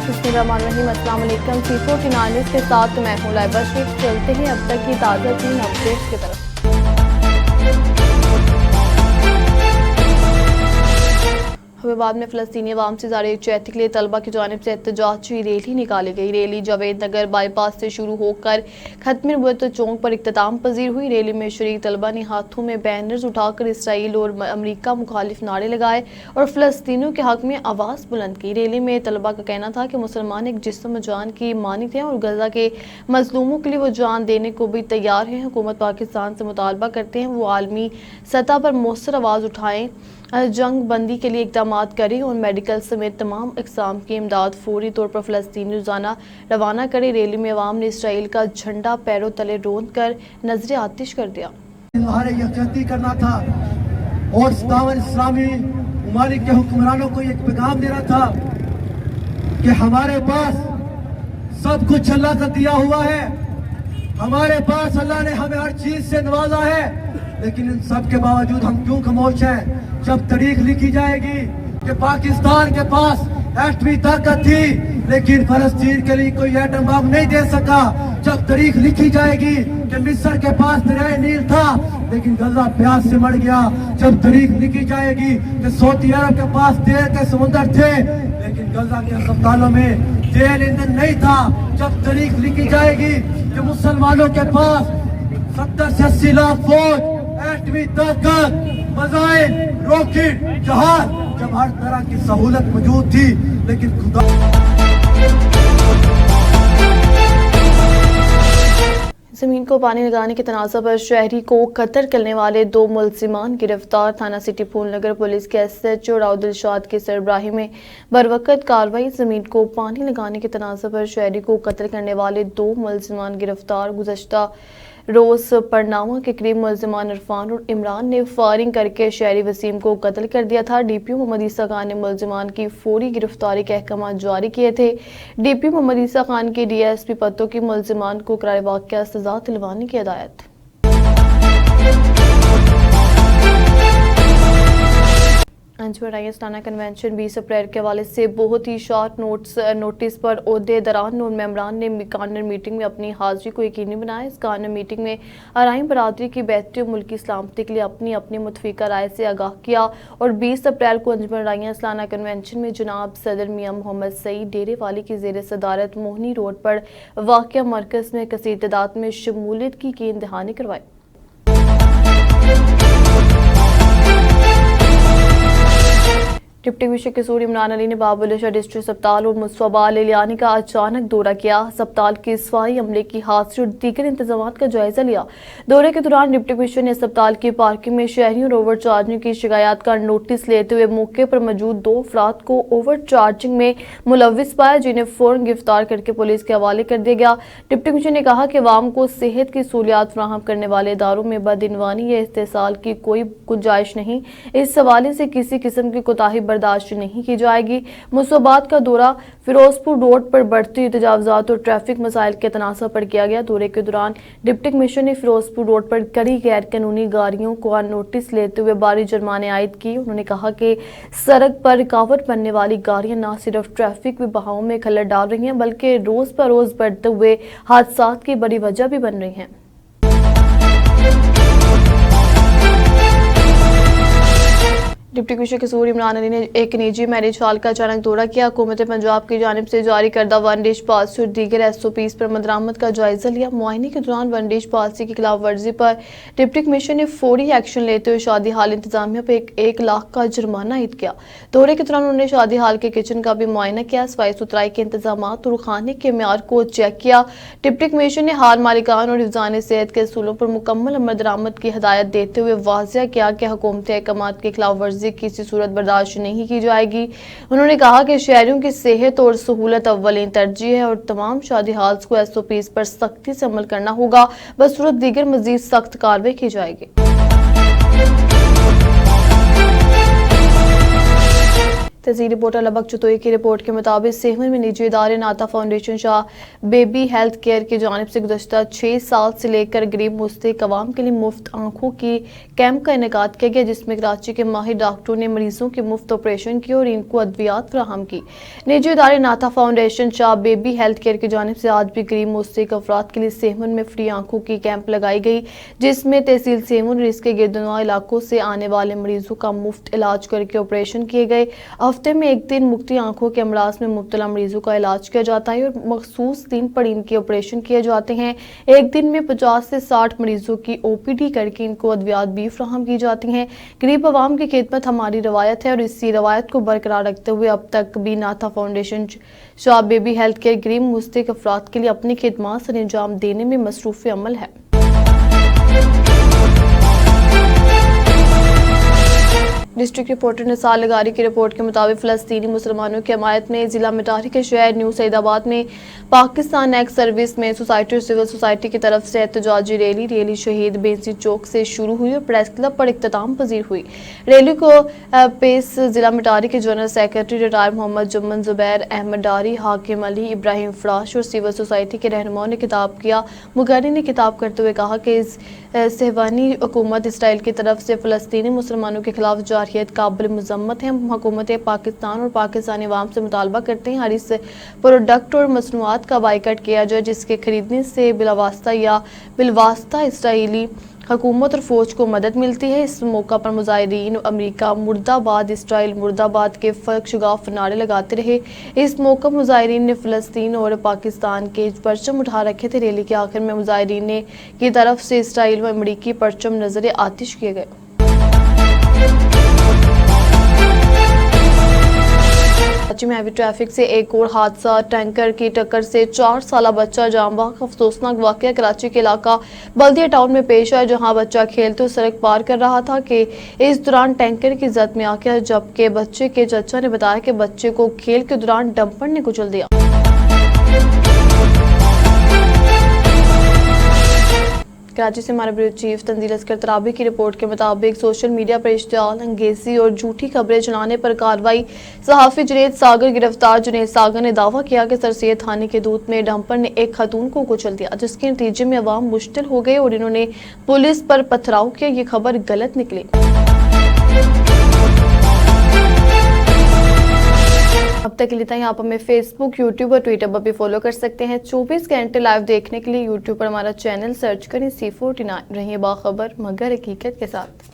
बिस्मिल्लाहिर्रहमानिर्रहीम। अस्सलाम वालेकुम। C49 न्यूज़ के साथ मैं हूं लाइबा शेख। चलते हैं अब तक की ताज़ा 3 अपडेट्स की तरफ। बाद में फ़लस्तीनी अवाम से ज़ाहिर यकजहती के लिए तलबा की जानिब से एहतजाजी रैली निकाली गई। रैली जावेद नगर बाईपास से शुरू होकर खत्म नबुव्वत चौक पर इख्तिताम पजीर हुई। रैली में शरीक तलबा ने हाथों में बैनर्स उठाकर इसराइल और अमरीका मुखालिफ नारे लगाए और फ़लस्तीनियों के हक में आवाज़ बुलंद की। रैली में तलबा का कहना था कि मुसलमान एक जिस्म जान की मानित हैं और गजा के मजलूमों के लिए वो जान देने को भी तैयार हैं। हुकूमत पाकिस्तान से मुतालबा करते हैं वो आलमी सतह पर मौसर आवाज़ उठाएँ, जंग बंदी के लिए इकदाम करें और मेडिकल समेत तमाम इकसाम की इमदाद फौरी तौर पर फ़लस्तीनी रोजाना रवाना करें। रैली में अवाम ने इसराइल का झंडा पैरों तले रोंद कर नजर आतिश कर दिया। यकजहती करना था और 57 इस्लामी ममालिक के हुक्मरानों को एक पैगाम देना था कि हमारे पास सब कुछ अल्लाह का दिया हुआ है, हमारे पास अल्लाह ने हमें हर चीज से नवाजा है, लेकिन इन सब के बावजूद हम क्यों खामोश हैं? जब तारीख लिखी जाएगी कि पाकिस्तान के पास एटमी ताकत थी लेकिन फलस्तीन के लिए कोई एटम बम नहीं दे सका, जब तारीख लिखी जाएगी कि मिस्र के पास दरियाए नील था लेकिन गजा प्यास से मर गया, जब तारीख लिखी जाएगी कि सऊदी अरब के पास तेल के समुद्र थे लेकिन गजा के अस्पतालों में तेल ईंधन नहीं था, जब तारीख लिखी जाएगी कि मुसलमानों के पास 70 से 80 लाख फौज, एटमी ताकत, मिसाइल, रॉकेट, जहाज, जब हर तरह की सहूलत मौजूद थी लेकिन खुदा जमीन को पानी लगाने के तनाज़ा पर शहरी को कत्ल करने वाले 2 मुलजिमान गिरफ्तार। थाना सिटी फूलनगर पुलिस के SHO राव दिलशाद की सरबराही में बरवकत कार्रवाई। जमीन को पानी लगाने के तनाज़ा पर शहरी को कत्ल करने वाले 2 मुलजिमान गिरफ्तार। गुज़श्ता रोज परनामा के करीब मुलजिमान इरफान और इमरान ने फायरिंग करके शहरी वसीम को कत्ल कर दिया था। DPO मोहम्मद ईसा खान ने मुलजिमान की फौरी गिरफ्तारी के अहकाम जारी किए थे। DPO मोहम्मद ईसा खान की DSP पत्तों की मुलजिमान को करार वाक़या सजा दिलवाने की हिदायत। अंजुमन राइया इस्लाना कन्वेंशन 20 अप्रैल के हवाले से बहुत ही शॉर्ट नोटिस पर ओहदेदारान और मेंबरान ने कार्नर मीटिंग में अपनी हाजिरी को यकीनी बनाया। इस कार्नर मीटिंग में आराइन बरादरी की बेहतरी और मुल्की सलामती के लिए अपनी अपनी मुतफिका राय से आगाह किया और 20 अप्रैल को अंजुमन राइया इस्लाना कन्वेंशन में जनाब सदर मियां मोहम्मद सईद डेरे वाली की ज़ेर सदारत मोहनी रोड पर वाक़िया मरकज़ में कसीर तादाद में शमूलियत की कीन दहानी करवाई। डिप्टी कमिश्नर किशोर इमरान अली ने बाबुल शाह डिस्ट्रिक्ट अस्पताल और मुस्तफा लियानी का अचानक दौरा किया। अस्पताल के सफाई अमले की हाजिरी और दीगर इंतजाम का जायजा लिया। दौरे के दौरान डिप्टी कमिश्नर ने अस्पताल की पार्किंग में शहरियों और ओवर चार्जिंग की शिकायत का नोटिस लेते हुए मौके पर मौजूद 2 अफराद को ओवर चार्जिंग में मुलविस पाया, जिन्हें फौरन गिरफ्तार करके पुलिस के हवाले कर दिया गया। डिप्टी कमिश्नर ने कहा कि अवाम को सेहत की सहूलियात फराहम करने वाले इदारों में बदइनवानी या इस्तेसाल की कोई गुंजाइश नहीं। इस हवाले से किसी किस्म की कोताही बर्दाश्त नहीं की जाएगी। मुसोबात का दौरा फिरोजपुर रोड पर बढ़ती तजावजात और ट्रैफिक मसाइल के तनाज़ा पर किया गया। दौरे के दौरान डिप्टी कमिश्नर ने फिरोजपुर रोड पर कड़ी गैर कानूनी गाड़ियों को नोटिस लेते हुए भारी जुर्माने आयद किए। उन्होंने कहा कि सड़क पर रुकावट बनने वाली गाड़ियां न सिर्फ ट्रैफिक बहाव में खलल डाल रही हैं बल्कि रोज पर रोज बढ़ते हुए हादसा की बड़ी वजह भी बन रही हैं। डिप्टी कमिश्नर किशोर इमरान अली ने एक निजी मैरिज हॉल का अचानक दौरा किया। हुकूमत पंजाब की जानिब से जारी करदा वन डिश पॉलिसी और दीगर SOPs पर मदरामत का जायजा लिया। मुआयने के दौरान वन डिश पॉलिसी की खिलाफ वर्जी पर डिप्टी कमिश्नर ने फौरी एक्शन लेते हुए शादी हाल इंतजामिया पर 1 लाख का जुर्माना आयद किया। दौरे के दौरान उन्होंने शादी हाल के किचन का भी मुआयना किया, सफाई सुथराई के इंतजाम और खाने के म्यार को चेक किया। डिप्टी कमिश्नर ने हाल मालिकान और हिफ्ज़ान सेहत के असूलों पर मुकम्मल मदरामत की हिदायत देते हुए वाज़ेह किया कि हुकूमती अहकाम के खिलाफ वर्जी किसी सूरत बर्दाश्त नहीं की जाएगी। उन्होंने कहा कि शहरियों की सेहत और सहूलत अव्वलीन तरजीह है और तमाम शादी हाल्स को SOPs पर सख्ती से अमल करना होगा, बसूरत दीगर मजीद सख्त कार्रवाई की जाएगी। तहसील रिपोर्टर लबक चतोई की रिपोर्ट के मुताबिक सेहवन में निजी इदारे नाता foundation Shah baby health care की जानिब से गुज़श्ता 6 साल से लेकर गरीब मुस्तहिक अवाम के लिए मुफ्त आंखों की कैंप का इनेकाद किया गया, जिसमें कराची के माहिर डॉक्टरों ने मरीजों के मुफ्त ऑपरेशन किए और इनको अद्वियात फराहम की। निजी इदारे नाता foundation Shah baby health care की जानिब से आज भी गरीब मुस्तहिक अफराद के लिए सेहवन में फ्री आंखों की कैंप लगाई गई, जिसमें तहसील सेहवन और इसके गिरदनवा इलाकों से आने वाले मरीजों का मुफ्त इलाज करके ऑपरेशन किए गए। हफ्ते में एक दिन मुख्तलिफ आंखों के अमराज में मुब्तला मरीजों का इलाज किया जाता है और मखसूस दिन पर इनके ऑपरेशन किए जाते हैं। एक दिन में 50 से 60 मरीजों की ओपीडी करके इनको अद्वियात भी फराहम की जाती हैं। गरीब आवाम की खिदमत हमारी रवायत है और इसी रवायत को बरकरार रखते हुए अब तक भी नाथा foundation Shah baby health care गरीब मुस्तहिक अफराद के लिए अपनी खिदमत सर अंजाम देने में मसरूफ़ अमल है। डिस्ट्रिक्ट रिपोर्टर निसार लगारी की रिपोर्ट के मुताबिक फ़लस्तीनी मुसलमानों की हमायत में जिला मिटारी के शहर न्यू सईदाबाद में पाकिस्तान एक्स सर्विस में सोसाइटी और सिविल सोसाइटी की तरफ से एहतजाजी रैली शहीद बेंसी चौक से शुरू हुई और प्रेस क्लब पर इख्तिताम पजीर हुई। रैली को पेश जिला मिटारी के general secretary retire Mohammad Jumman Zubair Ahmad Dari, Hakim Ali, Ibrahim फराश और सिविल सोसाइटी के रहनुमाओं ने खिताब किया। मुगर्री ने खिताब करते हुए कहा कि इस सहवानी हुकूमत इसराइल की तरफ से फ़लस्तीनी मुसलमानों के खिलाफ जारहियत काबिल मुज़म्मत है। हम हुकूमत पाकिस्तान और पाकिस्तानी अवाम से मुतालबा करते हैं हर इस प्रोडक्ट और मसनूआत का बाइकआउट किया जाए जिसके खरीदने से बिलावास्ता या बिलवास्ता इसराइली हुकूमत और फौज को मदद मिलती है। इस मौका पर मुजाहिरीन अमेरिका मुर्दाबाद, इसराइल मुर्दाबाद के फर्शगाफ नारे लगाते रहे। इस मौका मुजाहिरीन ने फ़लस्तीन और पाकिस्तान के परचम उठा रखे थे। रैली के आखिर में मुजाहिरीन की तरफ से इसराइल व अमेरिकी परचम नजर आतिश किए गए। कराची में हैवी ट्रैफिक से एक और हादसा, टैंकर की टक्कर से 4 साला बच्चा जाम बहक। अफसोसनाक वाकया कराची के इलाका बल्दिया टाउन में पेश आया, जहां बच्चा खेलते हुए सड़क पार कर रहा था कि इस दौरान टैंकर की जद में आ गया, जबकि बच्चे के चचा ने बताया कि बच्चे को खेल के दौरान डंपर ने कुचल दिया। कराची से हमारे ब्यूरो चीफ तंजील अस्कर तराबी की रिपोर्ट के मुताबिक सोशल मीडिया पर इश्तियाल अंगेजी और झूठी खबरें चलाने पर कार्रवाई। सहाफ़ी जुनैद सागर गिरफ्तार। जुनैद सागर ने दावा किया कि सर सैयद थाने के दूध में डंपर ने एक खातून को कुचल दिया, जिसके नतीजे में अवाम मुश्तिल हो गए और इन्होंने पुलिस पर पथराव किया। ये खबर गलत निकली। अब तक के लिए यहाँ पर हमें फेसबुक, यूट्यूब और ट्विटर पर भी फॉलो कर सकते हैं। 24 घंटे लाइव देखने के लिए यूट्यूब पर हमारा चैनल सर्च करें C49। रहिए बाखबर मगर हकीकत के साथ।